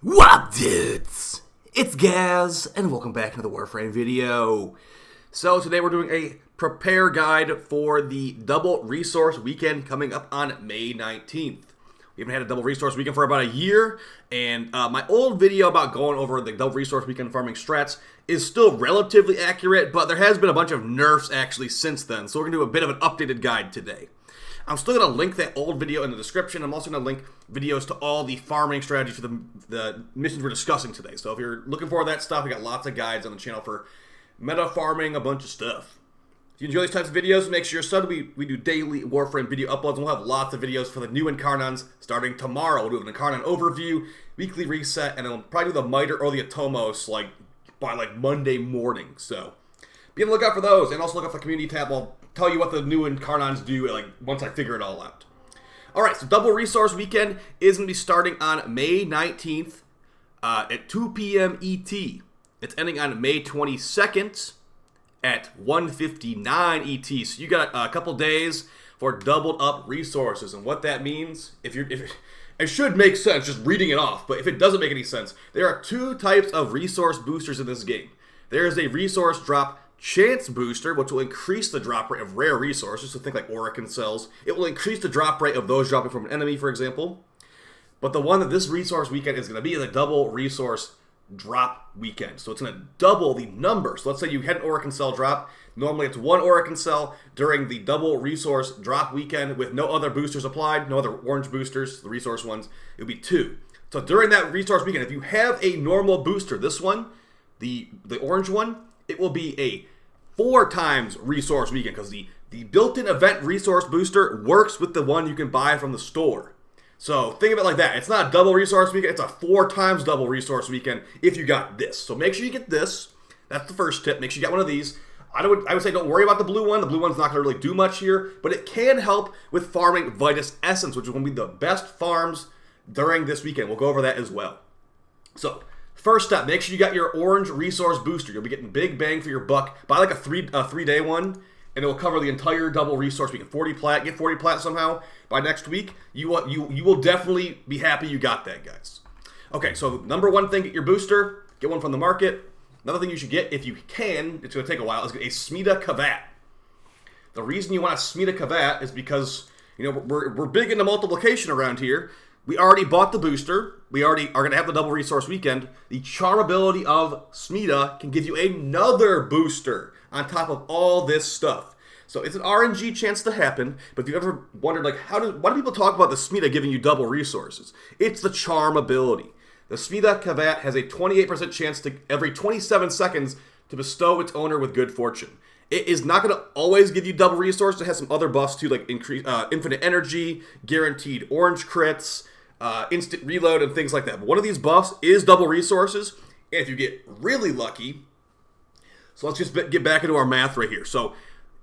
What up, dudes? It's Gaz, and welcome back to the WARFRAME video. So today we're doing a prepare guide for the double resource weekend coming up on May 19th. We haven't had a double resource weekend for about a year, and my old video about going over the double resource weekend farming strats is still relatively accurate, but there has been a bunch of nerfs actually since then, so we're going to do a bit of an updated guide today. I'm still going to link that old video in the description. I'm also going to link videos to all the farming strategies for the missions we're discussing today. So if you're looking for that stuff, we got lots of guides on the channel for meta farming, a bunch of stuff. If you enjoy these types of videos, make sure you're subbed. We do daily Warframe video uploads, and we'll have lots of videos for the new Incarnons starting tomorrow. We'll do an Incarnon overview, weekly reset, and then we'll probably do the Miter or the Atomos by Monday morning. So be on the lookout for those, and also look up the community tab. I'll tell you what the new Incarnons do once I figure it all out. Alright, so double resource weekend is going to be starting on May 19th at 2 p.m. ET. It's ending on May 22nd at 1:59 ET. So you got a couple days for doubled up resources. And what that means, it should make sense just reading it off, but if it doesn't make any sense, there are two types of resource boosters in this game. There is a resource drop chance booster, which will increase the drop rate of rare resources, so think like Oracle cells. It will increase the drop rate of those dropping from an enemy, for example. But the one that this resource weekend is going to be is a double resource drop weekend. So it's going to double the number. So let's say you had an Oracle cell drop. Normally it's one Oracle cell during the double resource drop weekend with no other boosters applied, no other orange boosters, the resource ones. It would be two. So during that resource weekend, if you have a normal booster, this one, the orange one, it will be a 4 times resource weekend because the built-in event resource booster works with the one you can buy from the store. So think of it like that. It's not a double resource weekend, it's a 4 times double resource weekend if you got this. So make sure you get this. That's the first tip. Make sure you got one of these. I would say don't worry about the blue one. The blue one's not going to really do much here, but it can help with farming Vitus Essence, which is going to be the best farms during this weekend. We'll go over that as well. So first step, make sure you got your orange resource booster. You'll be getting big bang for your buck. Buy like a three-day one, and it will cover the entire double resource weekend. 40 plat, get 40 plat somehow by next week. You will definitely be happy you got that, guys. Okay, so number one thing, get your booster. Get one from the market. Another thing you should get, if you can, it's going to take a while, is get a Smita Kavat. The reason you want a Smita Kavat is because we're big into multiplication around here. We already bought the booster. We already are going to have the double resource weekend. The charm ability of Smita can give you another booster on top of all this stuff. So it's an RNG chance to happen, but if you've ever wondered, why do people talk about the Smita giving you double resources? It's the charm ability. The Smita Kavat has a 28% chance to every 27 seconds to bestow its owner with good fortune. It is not going to always give you double resources. It has some other buffs too, like increase infinite energy, guaranteed orange crits, instant reload, and things like that. But one of these buffs is double resources, and if you get really lucky, so let's just get back into our math right here. So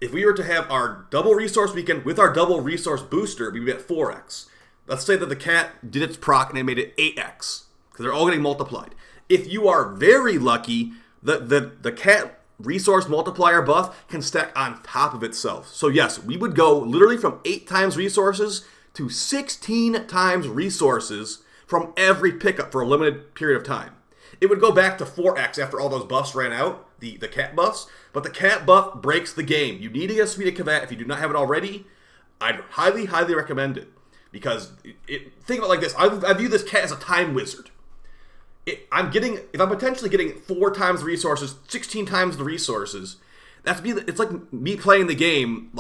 if we were to have our double resource weekend with our double resource booster, we'd be at 4x. Let's say that the cat did its proc and they made it 8x, because they're all getting multiplied. If you are very lucky, the cat resource multiplier buff can stack on top of itself. So yes, we would go literally from 8 times resources to 16 times resources from every pickup for a limited period of time. It would go back to 4x after all those buffs ran out, the cat buffs, but the cat buff breaks the game. You need to get a Smita Kavat if you do not have it already. I'd highly, highly recommend it, because think of it like this. I view this cat as a time wizard. If I'm potentially getting 4 times the resources, 16 times the resources, it's like me playing the game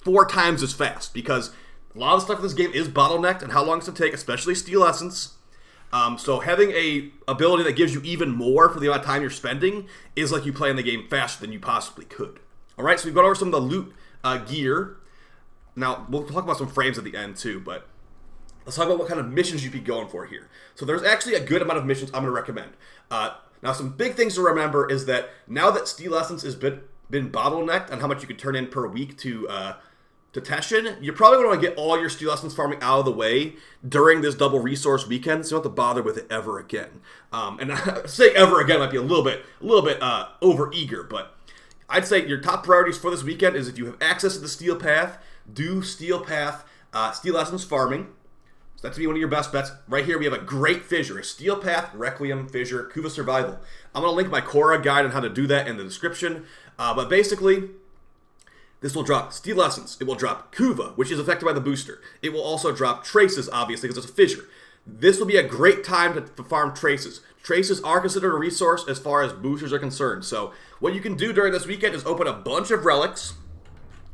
4 times as fast, because a lot of the stuff in this game is bottlenecked and how long it's going to take, especially Steel Essence. So having a ability that gives you even more for the amount of time you're spending is like you playing the game faster than you possibly could. Alright, so we've gone over some of the loot gear. Now, we'll talk about some frames at the end too, but let's talk about what kind of missions you'd be going for here. So there's actually a good amount of missions I'm going to recommend. Now, some big things to remember is that now that Steel Essence has been bottlenecked on how much you can turn in per week to Teshin, you're probably going to want to get all your Steel Essence farming out of the way during this double resource weekend, so you don't have to bother with it ever again. And saying ever again might be a little bit over eager, but I'd say your top priorities for this weekend is if you have access to the Steel Path, do Steel Path Steel Essence farming. So that's to be one of your best bets. Right here we have a great fissure, a Steel Path, Requiem, Fissure, Kuva Survival. I'm going to link my Korra guide on how to do that in the description. But basically, this will drop Steel Essence. It will drop Kuva, which is affected by the booster. It will also drop Traces, obviously, because it's a fissure. This will be a great time to farm Traces. Traces are considered a resource as far as boosters are concerned. So what you can do during this weekend is open a bunch of relics.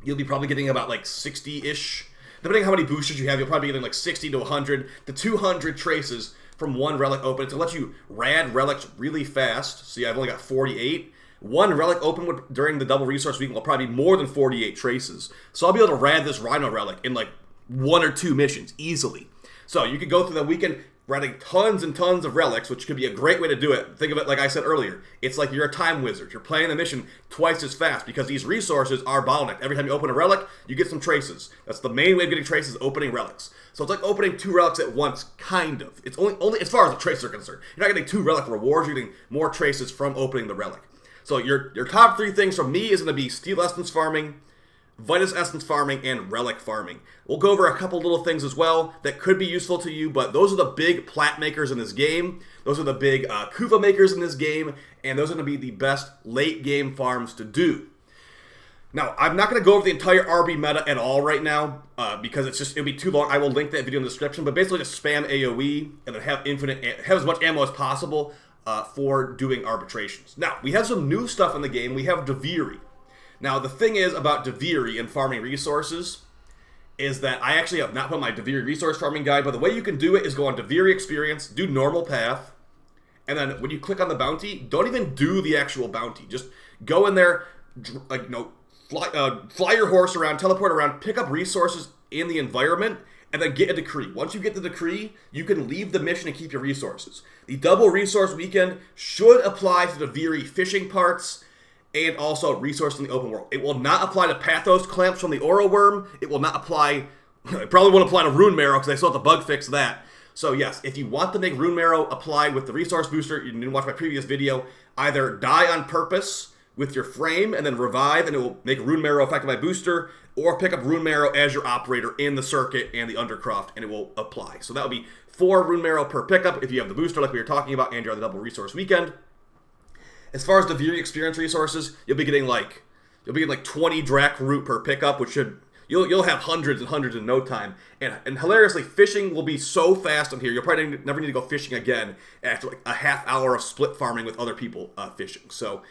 You'll be probably getting about like 60-ish. Depending on how many boosters you have, you'll probably be getting like 60 to 100 to 200 Traces from one relic open. It's going to let you rad relics really fast. See, I've only got 48. One relic open during the double resource week will probably be more than 48 Traces. So I'll be able to rad this Rhino relic in like 1 or 2 missions easily. So you could go through the weekend radding tons and tons of relics, which could be a great way to do it. Think of it like I said earlier. It's like you're a time wizard. You're playing the mission twice as fast because these resources are bottlenecked. Every time you open a relic, you get some Traces. That's the main way of getting Traces, opening relics. So it's like opening 2 relics at once, kind of. It's only as far as the Traces are concerned. You're not getting 2 relic rewards. You're getting more Traces from opening the relic. So your top 3 things from me is going to be Steel Essence farming, Vitus Essence farming, and Relic farming. We'll go over a couple little things as well that could be useful to you, but those are the big plat makers in this game. Those are the big Kuva makers in this game, and those are going to be the best late game farms to do. Now, I'm not going to go over the entire RB meta at all right now because it'll be too long. I will link that video in the description, but basically just spam AoE and then have as much ammo as possible for doing arbitrations. Now, we have some new stuff in the game. We have Duviri. Now, the thing is about Duviri and farming resources is that I actually have not put my Duviri resource farming guide, but the way you can do it is go on Duviri Experience, do normal path, and then when you click on the bounty, don't even do the actual bounty. Just go in there, fly your horse around, teleport around, pick up resources in the environment, and then get a decree. Once you get the decree, you can leave the mission and keep your resources. The double resource weekend should apply to the Duviri fishing parts, and also resource in the open world. It will not apply to Pathos clamps from the Oro Worm. It will not apply, it probably won't apply to Rune Marrow because I still have to bug fix that. So yes, if you want to make Rune Marrow apply with the resource booster, you didn't watch my previous video, either die on purpose with your frame and then revive and it will make Rune Marrow effective by booster, or pick up Rune Marrow as your operator in the circuit and the Undercroft and it will apply. So that would be 4 Rune Marrow per pickup if you have the booster like we were talking about and you're on the double resource weekend. As far as the Duviri experience resources, you'll be getting like 20 Drac Root per pickup, which you'll have hundreds and hundreds in no time. And hilariously, fishing will be so fast on here. You'll probably never need to go fishing again after like a half hour of split farming with other people fishing. So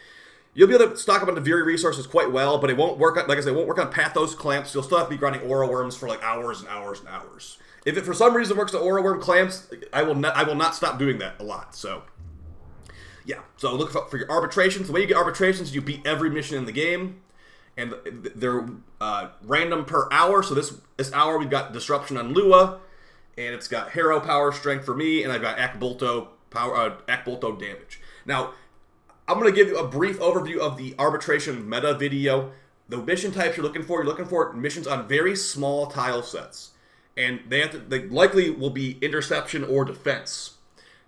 you'll be able to stock up on Duviri resources quite well, but it won't work on, like I said, it won't work on Pathos clamps. You'll still have to be grinding Oro Worms for like hours and hours and hours. If it for some reason works to Oro Worm clamps, I will not stop doing that a lot. So yeah, so look for your arbitrations. The way you get arbitrations, you beat every mission in the game, and they're random per hour. So this hour we've got Disruption on Lua, and it's got Harrow Power Strength for me, and I've got Akbolto Power Akbolto Damage. Now, I'm going to give you a brief overview of the arbitration meta video. The mission types you're looking for missions on very small tile sets, and they likely will be interception or defense.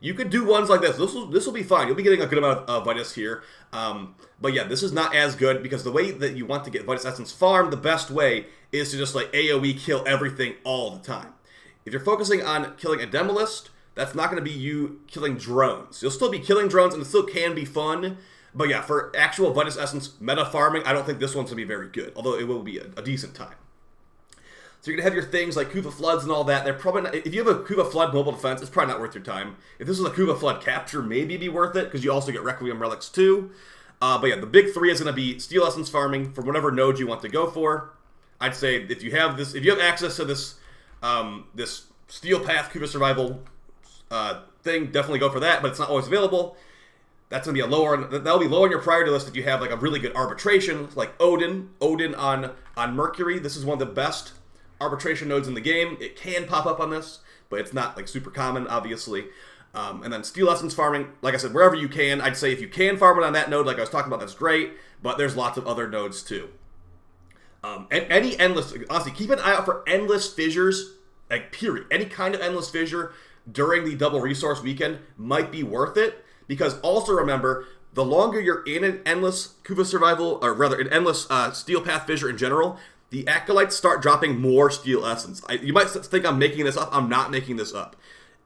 You could do ones like this. This will be fine. You'll be getting a good amount of Vitus here. But yeah, this is not as good because the way that you want to get Vitus Essence farm, the best way is to just like AoE kill everything all the time. If you're focusing on killing a Demolist, that's not going to be you killing drones. You'll still be killing drones and it still can be fun. But yeah, for actual Vitus Essence meta farming, I don't think this one's going to be very good. Although it will be a decent time. So you're going to have your things like Kuva Floods and all that. They're probably not, if you have a Kuva Flood mobile defense, it's probably not worth your time. If this was a Kuva Flood capture, maybe it'd be worth it, because you also get Requiem Relics too. But yeah, the big 3 is going to be Steel Essence farming for whatever node you want to go for. I'd say if you have access to this this Steel Path Kuva Survival thing, definitely go for that, but it's not always available. That's going to be that'll be low on your priority list if you have like a really good arbitration, like Odin on Mercury. This is one of the best arbitration nodes in the game. It can pop up on this, but it's not like super common, obviously. And then Steel Essence farming, like I said, wherever you can. I'd say if you can farm it on that node, like I was talking about, that's great. But there's lots of other nodes too. And any endless, honestly, keep an eye out for endless fissures, like period. Any kind of endless fissure during the double resource weekend might be worth it. Because also remember, the longer you're in an endless Kuva survival, or rather an endless Steel Path fissure in general, the Acolytes start dropping more Steel Essence. You might think I'm making this up. I'm not making this up.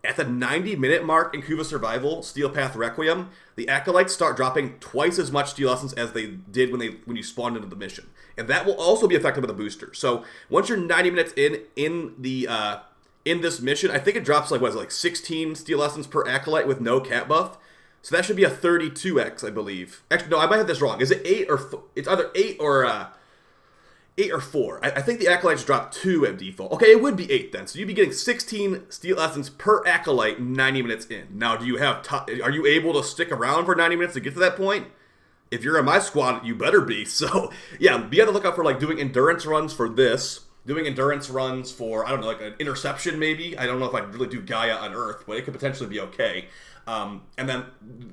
At the 90-minute mark in Kuva Survival, Steel Path Requiem, the Acolytes start dropping twice as much Steel Essence as they did when you spawned into the mission. And that will also be affected by the booster. So once you're 90 minutes in this mission, I think it drops like 16 Steel Essence per Acolyte with no cat buff. So that should be a 32x, I believe. Actually, no, I might have this wrong. Is it 8 or 4? It's either 8 or 4. I think the Acolytes drop 2 at default. Okay, it would be 8 then. So you'd be getting 16 Steel Essence per Acolyte 90 minutes in. Now, are you able to stick around for 90 minutes to get to that point? If you're in my squad, you better be. So, yeah, be on the lookout for doing endurance runs for this. Doing endurance runs for, I don't know, like an interception maybe. I don't know if I'd really do Gaia on Earth, but it could potentially be okay. And then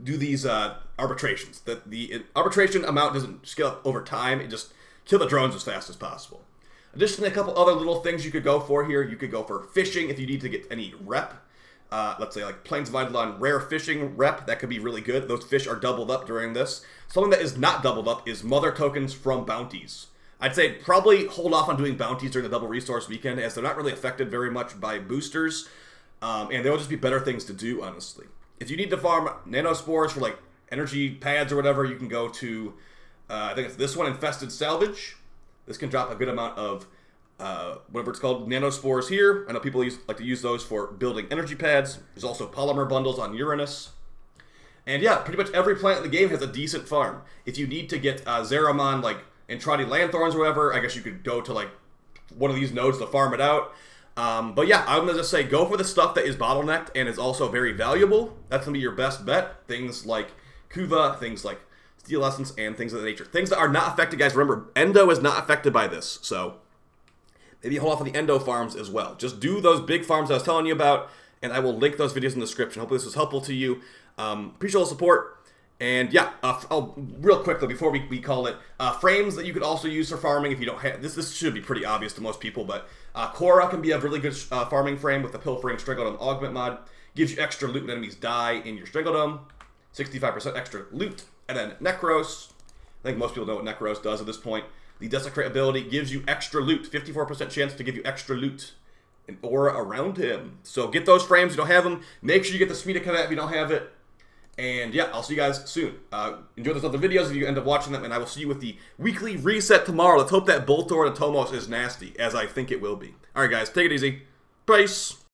do these arbitrations. The arbitration amount doesn't scale up over time. It just kill the drones as fast as possible. Additionally, a couple other little things you could go for here. You could go for fishing if you need to get any rep. Let's say like Plains of Eidolon rare fishing rep. That could be really good. Those fish are doubled up during this. Something that is not doubled up is mother tokens from bounties. I'd say probably hold off on doing bounties during the double resource weekend as they're not really affected very much by boosters. And they'll just be better things to do, honestly. If you need to farm nanospores for like energy pads or whatever, you can go to, I think it's this one, Infested Salvage. This can drop a good amount of, whatever it's called, nanospores here. I know people like to use those for building energy pads. There's also polymer bundles on Uranus. And yeah, pretty much every planet in the game has a decent farm. If you need to get Zeramon, like Entrati Lanthorns or whatever, I guess you could go to like one of these nodes to farm it out. But yeah, I'm going to just say go for the stuff that is bottlenecked and is also very valuable. That's going to be your best bet. Things like Kuva, things like Steel Essence, and things of that nature. Things that are not affected, guys. Remember, Endo is not affected by this. So maybe hold off on the Endo farms as well. Just do those big farms I was telling you about, and I will link those videos in the description. Hopefully this was helpful to you. Appreciate all the support. And yeah, real quick though, before we call it, frames that you could also use for farming if you don't have, this should be pretty obvious to most people, but Korra can be a really good farming frame with the Pilfering Strangledome Augment mod. Gives you extra loot when enemies die in your Strangledome. 65% extra loot. And then Necros, I think most people know what Necros does at this point. The Desecrate ability gives you extra loot, 54% chance to give you extra loot. An aura around him. So get those frames if you don't have them. Make sure you get the Smita Cadet if you don't have it. And yeah, I'll see you guys soon. Enjoy those other videos if you end up watching them, and I will see you with the weekly reset tomorrow. Let's hope that Boltor and Tomos is nasty, as I think it will be. Alright guys, take it easy. Peace.